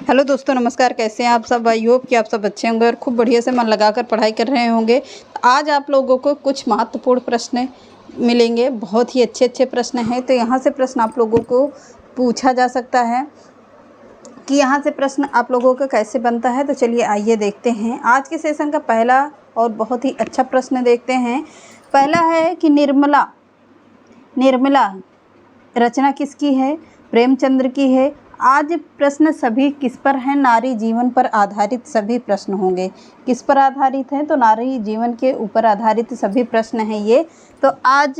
Hello दोस्तों, नमस्कार। कैसे हैं आप सब? आई होप कि आप सब अच्छे होंगे और खूब बढ़िया से मन लगाकर पढ़ाई कर रहे होंगे। आज आप लोगों को कुछ महत्वपूर्ण प्रश्न मिलेंगे, बहुत ही अच्छे अच्छे प्रश्न हैं। तो यहाँ से प्रश्न आप लोगों को पूछा जा सकता है कि यहाँ से प्रश्न आप लोगों का कैसे बनता है। तो चलिए आइए देखते हैं। आज के सेशन का पहला और बहुत ही अच्छा प्रश्न देखते हैं। पहला है कि निर्मला रचना किसकी है? प्रेमचंद्र की है। आज प्रश्न सभी किस पर हैं? नारी जीवन पर आधारित सभी प्रश्न होंगे। किस पर आधारित हैं? तो नारी जीवन के ऊपर आधारित सभी प्रश्न हैं ये। तो आज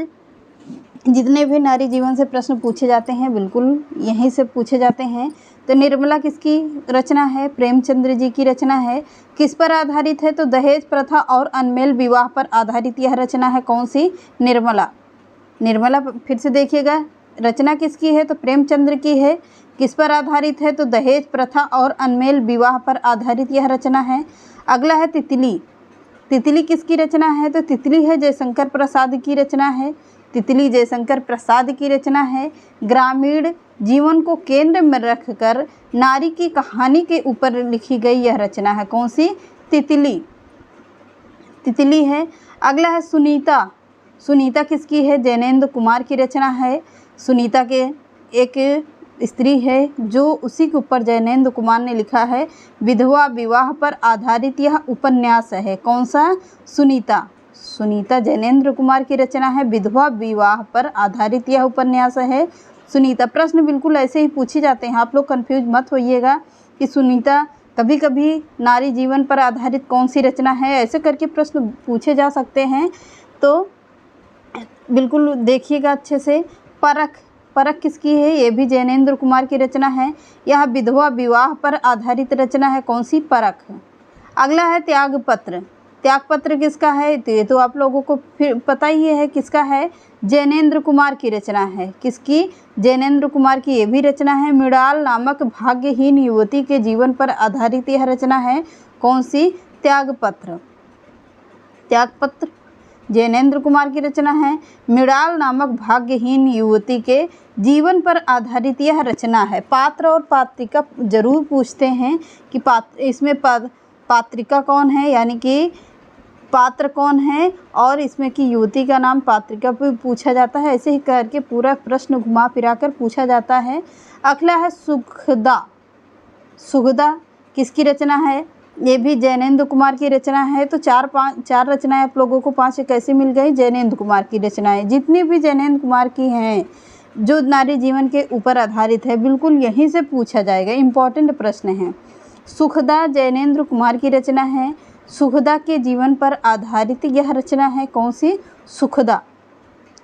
जितने भी नारी जीवन से प्रश्न पूछे जाते हैं बिल्कुल यहीं से पूछे जाते हैं। तो निर्मला किसकी रचना है? प्रेमचंद्र जी की रचना है। किस पर आधारित है? तो दहेज प्रथा और अनमेल विवाह पर आधारित यह रचना है। कौन सी? निर्मला फिर से देखिएगा, रचना किसकी है? तो प्रेमचंद्र की है। किस पर आधारित है? तो दहेज प्रथा और अनमेल विवाह पर आधारित यह रचना है। अगला है तितली किसकी रचना है? तो तितली है जयशंकर प्रसाद की रचना है। तितली जयशंकर प्रसाद की रचना है। ग्रामीण जीवन को केंद्र में रखकर नारी की कहानी के ऊपर लिखी गई यह रचना है। कौन सी? तितली है। अगला है सुनीता किसकी है? जैनेंद्र कुमार की रचना है। सुनीता के एक स्त्री है जो उसी के ऊपर जैनेंद्र कुमार ने लिखा है। विधवा विवाह पर आधारित यह उपन्यास है। कौन सा? सुनीता जैनेंद्र कुमार की रचना है। विधवा विवाह पर आधारित यह उपन्यास है सुनीता। प्रश्न बिल्कुल ऐसे ही पूछे जाते हैं, आप लोग कंफ्यूज मत होइएगा कि सुनीता कभी कभी नारी जीवन पर आधारित कौन सी रचना है, ऐसे करके प्रश्न पूछे जा सकते हैं। तो बिल्कुल देखिएगा अच्छे से। परख किसकी है? ये भी जैनेंद्र कुमार की रचना है। यह विधवा विवाह पर आधारित रचना है। कौन सी? परख। अगला है त्यागपत्र किसका है? तो ये तो आप लोगों को फिर पता ही है किसका है। जैनेंद्र कुमार की रचना है। किसकी? जैनेंद्र कुमार की ये भी रचना है। मृणाल नामक भाग्यहीन युवती के जीवन पर आधारित यह रचना है। कौन सी? त्यागपत्र जैनेंद्र कुमार की रचना है। मृणाल नामक भाग्यहीन युवती के जीवन पर आधारित यह रचना है। पात्र और पात्रिका जरूर पूछते हैं कि इसमें पात्रिका कौन है, यानी कि पात्र कौन है, और इसमें की युवती का नाम पात्रिका पे पूछा जाता है। ऐसे ही करके पूरा प्रश्न घुमा फिरा कर पूछा जाता है। अगला है सुगदा किसकी रचना है? ये भी जैनेंद्र कुमार की रचना है। तो चार रचनाएं आप लोगों को 5 कैसे मिल गई? जैनेंद्र कुमार की रचनाएं। जितनी भी जैनेंद्र कुमार की हैं जो नारी जीवन के ऊपर आधारित है बिल्कुल यहीं से पूछा जाएगा, इम्पॉर्टेंट प्रश्न है। सुखदा जैनेंद्र कुमार की रचना है। सुखदा के जीवन पर आधारित यह रचना है। कौन सी?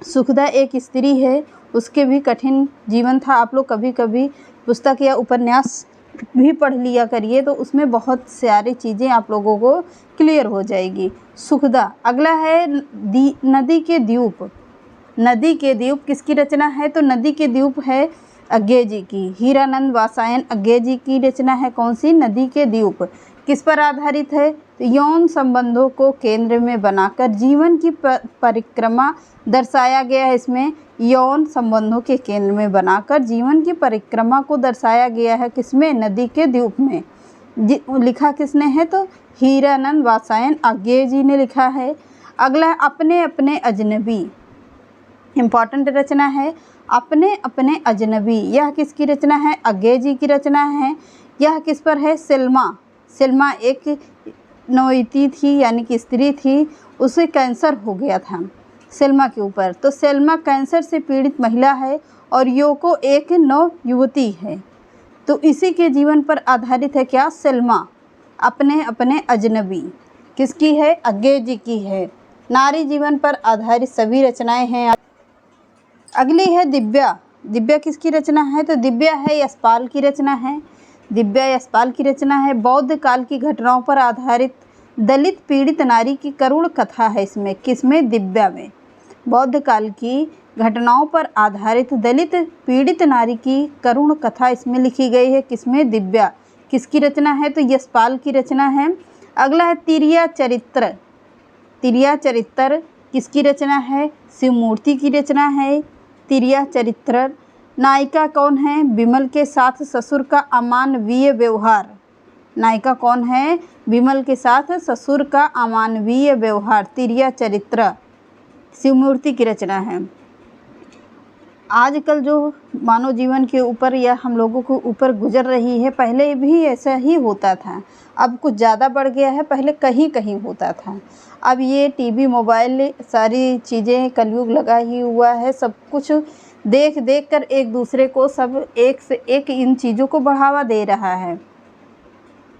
सुखदा एक स्त्री है, उसके भी कठिन जीवन था। आप लोग कभी कभी पुस्तक या उपन्यास भी पढ़ लिया करिए तो उसमें बहुत सारी चीज़ें आप लोगों को क्लियर हो जाएगी। सुखदा। अगला है नदी के द्वीप किसकी रचना है? तो नदी के द्वीप है अज्ञे जी की। हीरानंद वात्स्यायन अज्ञे जी की रचना है। कौन सी? नदी के द्वीप। किस पर आधारित है? तो यौन संबंधों को केंद्र में बनाकर जीवन की परिक्रमा दर्शाया गया है। इसमें यौन संबंधों के केंद्र में बनाकर जीवन की परिक्रमा को दर्शाया गया है। किसमें? नदी के द्वीप में। लिखा किसने है? तो हीरानंद वात्स्यायन अज्ञे जी ने लिखा है। अगला है अपने अपने अजनबी, इम्पॉर्टेंट रचना है। अपने अपने अजनबी, यह किसकी रचना है? अज्ञे जी की रचना है। यह किस पर है? सेल्मा एक नौयती थी, यानी कि स्त्री थी, उसे कैंसर हो गया था सेल्मा के ऊपर। तो सेल्मा कैंसर से पीड़ित महिला है और योको एक नव युवती है। तो इसी के जीवन पर आधारित है क्या? सेल्मा। अपने अपने अजनबी किसकी है? अज्ञे जी की है। नारी जीवन पर आधारित सभी रचनाएं हैं। अगली है दिव्या किसकी रचना है? तो दिव्या है यशपाल की रचना है। बौद्ध काल की घटनाओं पर आधारित दलित पीड़ित नारी की करुण कथा है इसमें। किसमें? दिव्या में। बौद्ध काल की घटनाओं पर आधारित दलित पीड़ित नारी की करुण कथा इसमें लिखी गई है। किसमें? दिव्या। किसकी रचना है? तो यशपाल की रचना है। अगला है तिरिया चरित्र किसकी रचना है? शिवमूर्ति की रचना है। तिरिया चरित्र नायिका कौन है? विमल के साथ ससुर का अमानवीय व्यवहार। नायिका कौन है? विमल के साथ ससुर का अमानवीय व्यवहार। तिर्या चरित्र शिवमूर्ति की रचना है। आजकल जो मानव जीवन के ऊपर या हम लोगों के ऊपर गुजर रही है, पहले भी ऐसा ही होता था, अब कुछ ज़्यादा बढ़ गया है, पहले कहीं कहीं होता था। अब ये टीवी, मोबाइल, सारी चीज़ें, कलयुग लगा ही हुआ है, सब कुछ देख देख कर एक दूसरे को सब एक से एक इन चीज़ों को बढ़ावा दे रहा है।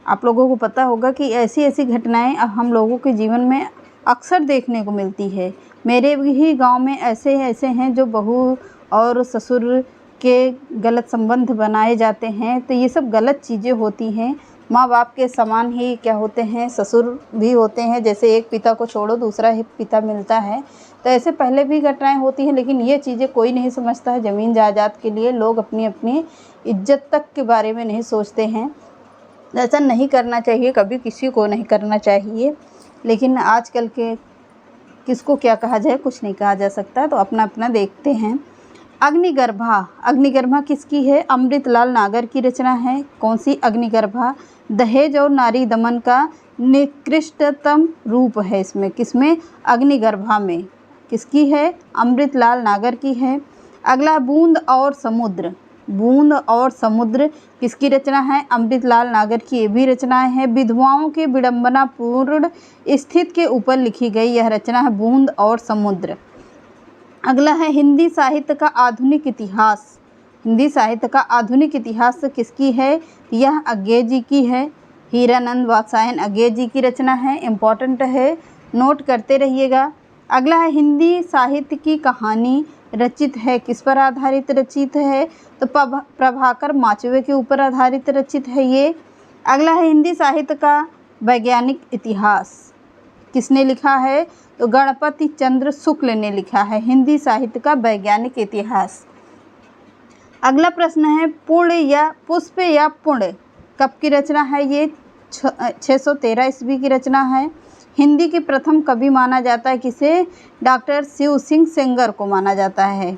आप लोगों को पता होगा कि ऐसी ऐसी घटनाएं अब हम लोगों के जीवन में अक्सर देखने को मिलती है। मेरे भी गांव में ऐसे हैं जो बहू और ससुर के गलत संबंध बनाए जाते हैं। तो ये सब गलत चीज़ें होती हैं। माँ बाप के समान ही क्या होते हैं, ससुर भी होते हैं। जैसे एक पिता को छोड़ो दूसरा ही पिता मिलता है, तो ऐसे पहले भी घटनाएं होती हैं। लेकिन ये चीज़ें कोई नहीं समझता है। ज़मीन जायदाद के लिए लोग अपनी अपनी इज्जत तक के बारे में नहीं सोचते हैं। ऐसा नहीं करना चाहिए, कभी किसी को नहीं करना चाहिए। लेकिन आजकल के किसको क्या कहा जाए, कुछ नहीं कहा जा सकता, तो अपना अपना देखते हैं। अग्निगर्भा। अग्निगर्भा किसकी है? अमृतलाल नागर की रचना है। कौन सी अग्निगर्भा? दहेज और नारी दमन का निकृष्टतम रूप है इसमें। किसमें? अग्निगर्भा में। किसकी है? अमृतलाल नागर की है। अगला बूंद और समुद्र। बूंद और समुद्र किसकी रचना है? अमृतलाल नागर की ये भी रचनाएं हैं। विधवाओं के विडंबनापूर्ण स्थिति के ऊपर लिखी गई यह रचना है बूंद और समुद्र। अगला है हिंदी साहित्य का आधुनिक इतिहास। हिंदी साहित्य का आधुनिक इतिहास किसकी है? यह अज्ञे जी की है। हीरानंद वात्स्यायन अज्ञे जी की रचना है, इम्पॉर्टेंट है, नोट करते रहिएगा। अगला है हिंदी साहित्य की कहानी रचित है, किस पर आधारित रचित है? तो प्रभाकर माचवे के ऊपर आधारित रचित है ये। अगला है हिंदी साहित्य का वैज्ञानिक इतिहास, किसने लिखा है? तो गणपति चंद्र शुक्ल ने लिखा है हिंदी साहित्य का वैज्ञानिक इतिहास। अगला प्रश्न है पूर्ण या पुष्प या पुण्य कब की रचना है? ये 613 ईस्वी की रचना है। हिंदी के प्रथम कवि माना जाता है किसे? डॉक्टर शिव सिंह सेंगर को माना जाता है।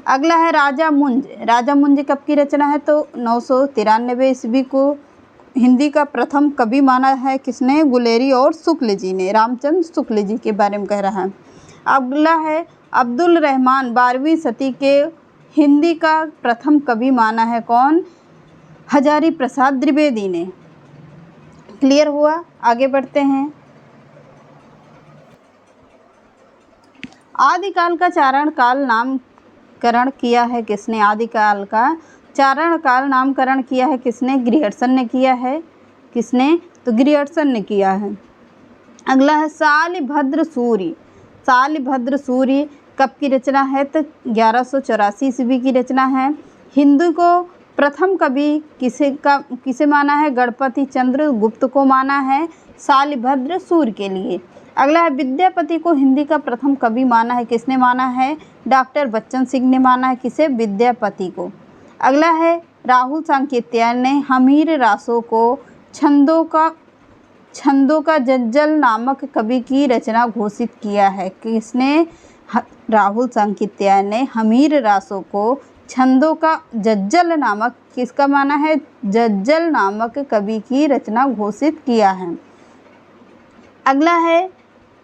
अगला है राजा मुंज। राजा मुंज कब की रचना है? तो 993 ईस्वी को हिंदी का प्रथम कवि माना है किसने? गुलेरी और शुक्ल जी ने, रामचंद्र शुक्ल जी के बारे में कह रहा है। अगला है अब्दुल रहमान 12वीं सदी के हिंदी का प्रथम कवि माना है कौन? हजारी प्रसाद द्विवेदी ने। क्लियर हुआ? आगे बढ़ते हैं। आदिकाल का चारण काल नामकरण किया है किसने? आदिकाल का चारण काल नामकरण किया है किसने? ग्रियर्सन ने किया है। किसने? तो ग्रियर्सन ने किया है। अगला है शालिभद्र सूर्य। शालिभद्र सूर्य कब की रचना है? तो 1184 ईस्वी की रचना है। हिंदू को प्रथम कवि किसे माना है? गणपति चंद्र गुप्त को माना है शालिभद्र सूर्य के लिए। अगला है विद्यापति को हिंदी का प्रथम कवि माना है किसने माना है? डॉक्टर बच्चन सिंह ने माना है किसे? विद्यापति को। अगला है राहुल सांकेत्याल ने हमीर रासों को छंदों का जज्जल नामक कवि की रचना घोषित किया है किसने? राहुल सांकेत्याल ने हमीर रासों को छंदों का जज्जल नामक, किसका माना है? जज्जल नामक कवि की रचना घोषित किया है। अगला है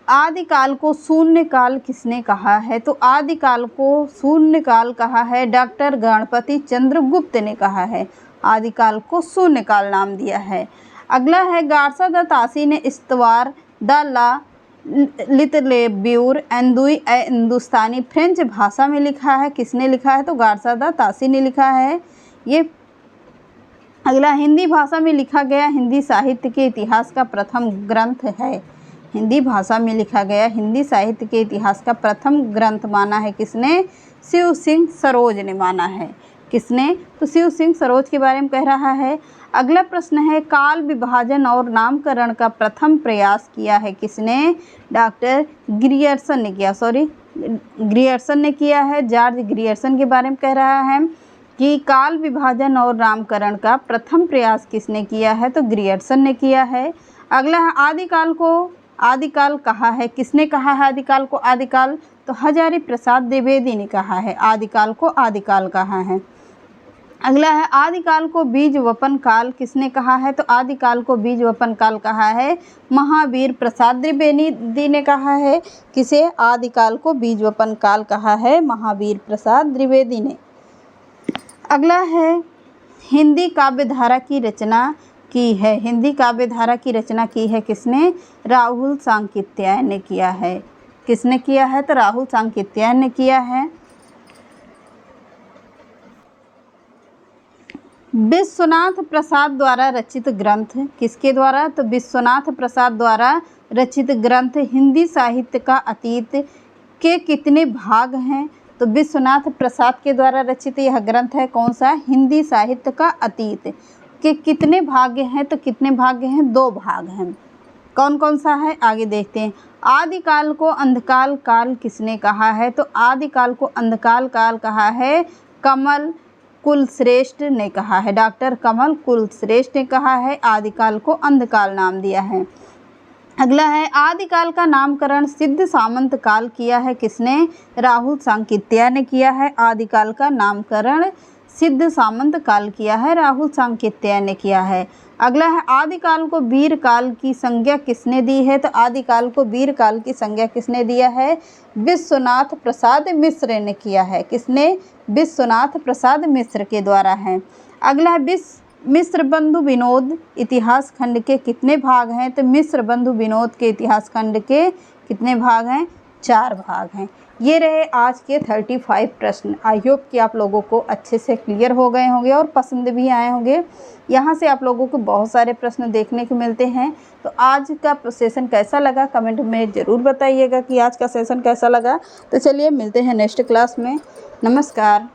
आदिकाल को शून्य काल किसने कहा है? तो आदिकाल को शून्य काल कहा है डॉक्टर गणपति चंद्र गुप्त ने कहा है। आदिकाल को शून्य काल नाम दिया है। अगला है गार्सा द तासी ने इस्तवार द ला लिटरेब्यूर एंदुई हिंदुस्तानी फ्रेंच भाषा में लिखा है। किसने लिखा है? तो गार्सा द तासी ने लिखा है ये। अगला हिंदी भाषा में लिखा गया हिंदी साहित्य के इतिहास का प्रथम ग्रंथ है। हिंदी भाषा में लिखा गया हिंदी साहित्य के इतिहास का प्रथम ग्रंथ माना है किसने? शिव सिंह सरोज ने माना है। किसने? तो शिव सिंह सरोज के बारे में कह रहा है। अगला प्रश्न है काल विभाजन और नामकरण का प्रथम प्रयास किया है किसने? डॉक्टर ग्रियर्सन ने किया, ग्रियर्सन ने किया है। जॉर्ज ग्रियर्सन के बारे में कह रहा है कि काल विभाजन और नामकरण का प्रथम प्रयास किसने किया है? तो ग्रियर्सन ने किया है। अगला है आदिकाल कहा है किसने कहा है? आदिकाल को आदिकाल तो हजारी प्रसाद द्विवेदी ने कहा है। आदिकाल को आदिकाल कहा है। अगला है आदिकाल को बीज वपन काल किसने कहा है? तो आदिकाल को बीज वपन काल कहा है महावीर प्रसाद द्विवेदी ने कहा है। किसे? आदिकाल को बीज वपन काल कहा है महावीर प्रसाद द्विवेदी ने। अगला है हिंदी काव्य धारा की रचना की है। हिंदी काव्य धारा की रचना की है किसने? राहुल सांकृत्यायन ने किया है। किसने किया है? तो राहुल सांकृत्यायन ने किया है। विश्वनाथ प्रसाद द्वारा रचित ग्रंथ किसके द्वारा? तो विश्वनाथ प्रसाद द्वारा रचित ग्रंथ हिंदी साहित्य का अतीत के कितने भाग हैं? तो विश्वनाथ प्रसाद के द्वारा रचित यह ग्रंथ है कौन सा? हिंदी साहित्य का अतीत के कितने भाग हैं? तो कितने भाग हैं? 2 भाग हैं। कौन कौन सा है? आगे देखते हैं। आदिकाल को अंधकाल काल किसने कहा है? तो आदिकाल को अंधकाल काल कहा है कमल कुलश्रेष्ठ ने कहा है। डॉक्टर कमल कुलश्रेष्ठ ने कहा है। आदिकाल को अंधकाल नाम दिया है। अगला है आदिकाल का नामकरण सिद्ध सामंत काल किया है किसने? राहुल सांकृत्यायन ने किया है। आदिकाल का नामकरण सिद्ध सामंत काल किया है राहुल सांकृत्यायन ने किया है। अगला है आदिकाल को वीर काल की संज्ञा किसने दी है? तो आदिकाल को वीर काल की संज्ञा किसने दिया है? विश्वनाथ प्रसाद मिश्र ने किया है। किसने? विश्वनाथ प्रसाद मिश्र के द्वारा है। अगला है मिश्र बंधु विनोद इतिहास खंड के कितने भाग हैं? तो मिश्र बंधु विनोद के इतिहास खंड के कितने भाग हैं? 4 भाग हैं। ये रहे आज के 35 प्रश्न। आई होप कि आप लोगों को अच्छे से क्लियर हो गए होंगे और पसंद भी आए होंगे। यहाँ से आप लोगों को बहुत सारे प्रश्न देखने को मिलते हैं। तो आज का सेशन कैसा लगा कमेंट में ज़रूर बताइएगा कि आज का सेशन कैसा लगा। तो चलिए मिलते हैं नेक्स्ट क्लास में। नमस्कार।